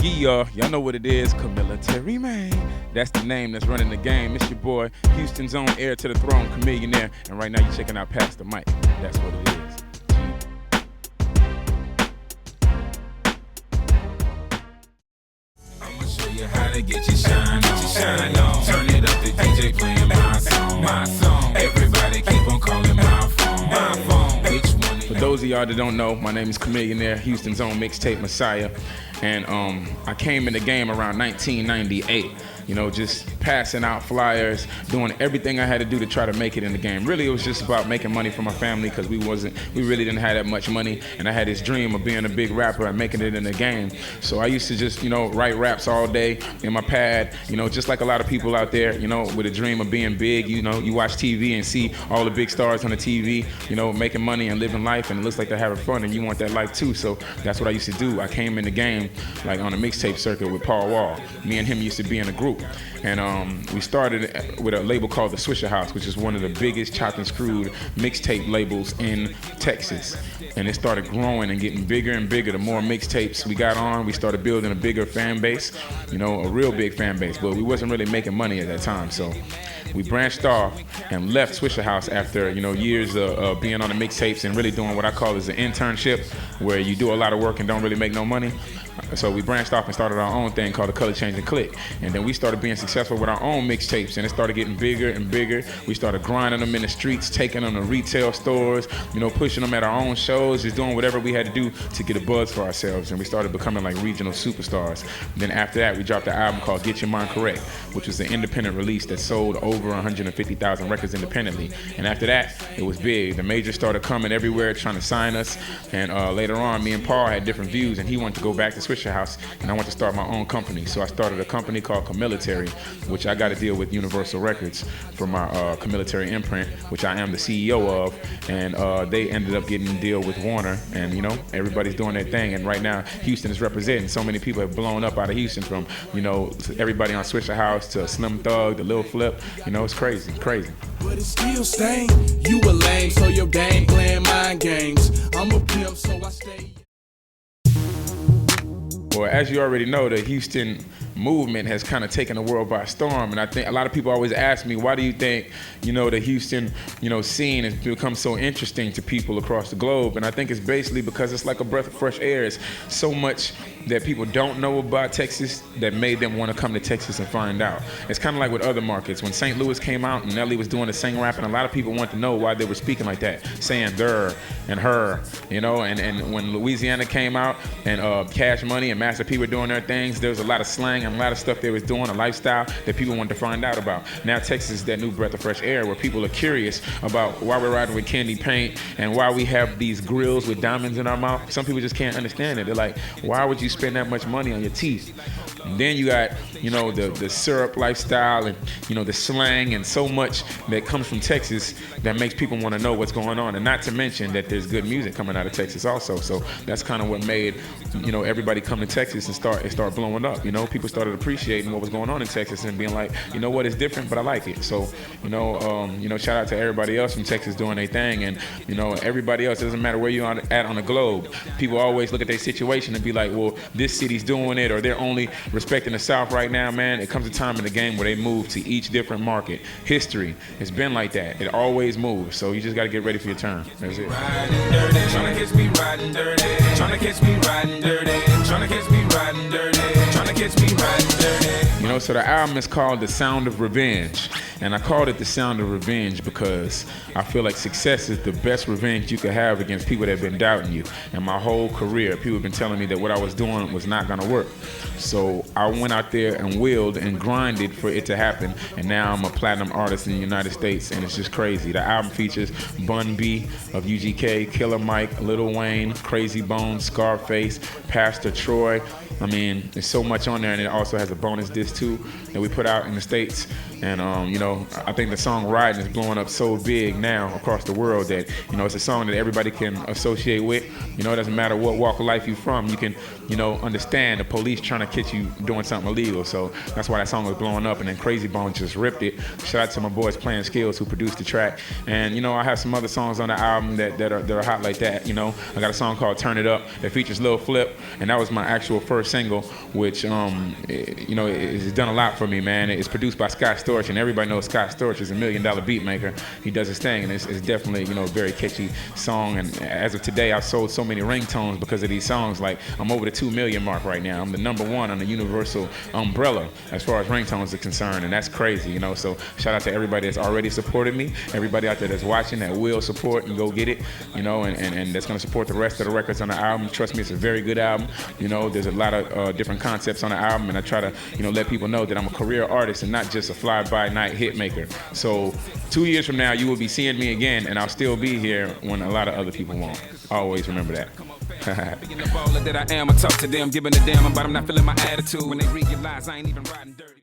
Yeah, y'all know what it is, Chamillionaire, man. That's the name that's running the game. It's your boy, Houston's own heir to the throne, Chamillionaire. And right now you're checking out Pastor Mike. That's what it is. I'ma show you how to get your shine on. Turn it up, the DJ playing my song. Everybody keep on calling my phone. Which one? For those of y'all that don't know, my name is Chamillionaire, Houston's own mixtape messiah. And I came in the game around 1998. You know, just passing out flyers, doing everything I had to do to try to make it in the game. Really, it was just about making money for my family because we really didn't have that much money. And I had this dream of being a big rapper and making it in the game. So I used to just, write raps all day in my pad, just like a lot of people out there, with a dream of being big. You watch TV and see all the big stars on the TV, making money and living life, and it looks like they're having fun, and you want that life too. So that's what I used to do. I came in the game like on a mixtape circuit with Paul Wall. Me and him used to be in a group. And we started with a label called the Swisher House, which is one of the biggest chopped and screwed mixtape labels in Texas. And it started growing and getting bigger and bigger. The more mixtapes we got on, we started building a bigger fan base, a real big fan base. But we wasn't really making money at that time. So we branched off and left Swisher House after, years of being on the mixtapes and really doing what I call is an internship, where you do a lot of work and don't really make no money. So we branched off and started our own thing called the Color Change and Click. And then we started being successful with our own mixtapes, and it started getting bigger and bigger. We started grinding them in the streets, taking them to retail stores, pushing them at our own shows, just doing whatever we had to do to get a buzz for ourselves. And we started becoming like regional superstars. Then after that, we dropped an album called Get Your Mind Correct, which was an independent release that sold over 150,000 records independently. And after that, it was big. The majors started coming everywhere trying to sign us. And later on, me and Paul had different views, and he wanted to go back to Swisher House, and I wanted to start my own company. So I started a company called Chamillionaire, which I got to deal with Universal Records for my Chamillionaire imprint, which I am the CEO of. And they ended up getting a deal with Warner, and everybody's doing their thing. And right now, Houston is representing. So many people have blown up out of Houston, from everybody on Swisher House to Slim Thug to Lil Flip. It's crazy. But it still stain. You a lame, so your game playing mind games. I'm a pimp, so I stay. Well, as you already know, the Houston movement has kind of taken the world by storm, and I think a lot of people always ask me, why do you think the Houston scene has become so interesting to people across the globe? And I think it's basically because it's like a breath of fresh air. It's so much that people don't know about Texas that made them want to come to Texas and find out. It's kind of like with other markets. When St. Louis came out and Nelly was doing the sing rap, and a lot of people wanted to know why they were speaking like that, saying "der" and "her," and when Louisiana came out and Cash Money and Master P were doing their things, there was a lot of slang and a lot of stuff they was doing, a lifestyle that people wanted to find out about. Now Texas is that new breath of fresh air where people are curious about why we're riding with candy paint and why we have these grills with diamonds in our mouth. Some people just can't understand it. They're like, why would you spend that much money on your teeth? And then you got, the syrup lifestyle and, the slang and so much that comes from Texas that makes people want to know what's going on. And not to mention that there's good music coming out of Texas also. So that's kind of what made, everybody come to Texas and start blowing up. People started appreciating what was going on in Texas and being like, what, it's different, but I like it. So, shout out to everybody else from Texas doing their thing. And, everybody else, it doesn't matter where you're at on the globe. People always look at their situation and be like, well, this city's doing it, or they're only respecting the South right now. Man, it comes a time in the game where they move to each different market. History, it's been like that. It always moves. So you just got to get ready for your turn. That's it. Riding dirty, tryna catch me riding dirty, tryna catch me riding dirty, tryna catch me riding dirty, tryna catch me riding dirty. So the album is called The Sound of Revenge. And I called it The Sound of Revenge because I feel like success is the best revenge you could have against people that have been doubting you. And my whole career, people have been telling me that what I was doing was not gonna work. So I went out there and willed and grinded for it to happen. And now I'm a platinum artist in the United States, and it's just crazy. The album features Bun B of UGK, Killer Mike, Lil Wayne, Crazy Bones, Scarface, Pastor Troy. I mean, there's so much on there, and it also has a bonus disc too that we put out in the States. And I think the song Riding is blowing up so big now across the world that, it's a song that everybody can associate with. It doesn't matter what walk of life you're from. You can, understand the police trying to catch you doing something illegal. So that's why that song was blowing up, and then Crazy Bone just ripped it. Shout out to my boys Playing Skills who produced the track. And I have some other songs on the album that are hot like that. I got a song called Turn It Up that features Lil Flip, and that was my actual first single, which it's done a lot for me, man. It's produced by Scott Storch, and everybody knows Scott Storch is $1 million beat maker. He does his thing, and it's definitely a very catchy song. And as of today, I've sold so many ringtones because of these songs. Like, I'm over the 2 million mark right now. I'm the #1 on the Universal umbrella as far as ringtones are concerned, and that's crazy. So shout out to everybody that's already supported me, everybody out there that's watching that will support and go get it, and that's going to support the rest of the records on the album. Trust me, it's a very good album. There's a lot of different concepts on the album, and I try to let people know that I'm a career artist and not just a fly-by-night hit maker. So 2 years from now, you will be seeing me again, and I'll still be here when a lot of other people won't. Always remember that. Being the baller that I am, I talk to them, giving a damn about them not feeling my attitude. When they realize I ain't even riding dirty.